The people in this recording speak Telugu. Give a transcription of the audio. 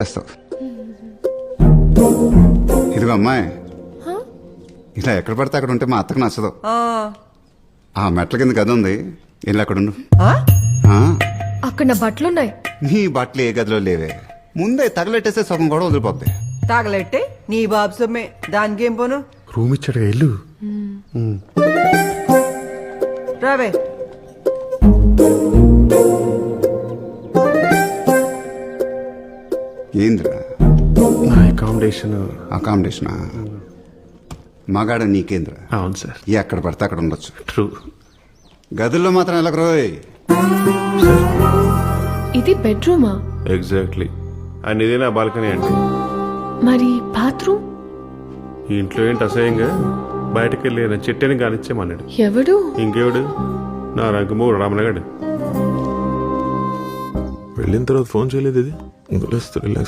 చేస్తావు. ఇదిగో అమ్మాయి, ఇలా ఎక్కడ పడితే అక్కడ ఉంటే మా అత్తకు నచ్చదు. ఆ మెట్ల కింద గది ఉంది, వెళ్ళి అక్కడ ఉండు. అక్కడ నా బట్టలున్నాయి. నీ బట్టలు ఏ గదిలో లేవే, ముందే తగలెట్టేస్తే సగం కూడా వదిలిపోద్ది. తాగలెట్టే నీ బాబు సొమ్మే, దానికేం పోను. రూమ్ ఇచ్చాడు ఇల్లు. రావే. ఏంద్రా నా అకామిడేషనా? మగాడ నీకేంద్రా? అవును సార్. ఎక్కడ పడితే అక్కడ ఉండొచ్చు. ట్రూ. గదుల్లో మాత్రం ఎలా రోయ్. ఇది బెడ్రూమా? ఎగ్జాక్ట్లీ. అండ్ ఇదే నా బాల్కనీ అండి. మరి బాత్రూమ్? ఈ ఇంట్లో ఏంటి అసహ్యంగా, బయటకు వెళ్ళి నా చెట్టుని కానిచ్చేమన్నాడు. ఎవడు? ఇంకెవడు? నా రంగమూడు రామనగాడు. వెళ్ళిన తర్వాత ఫోన్ చేయలేదు. ఇది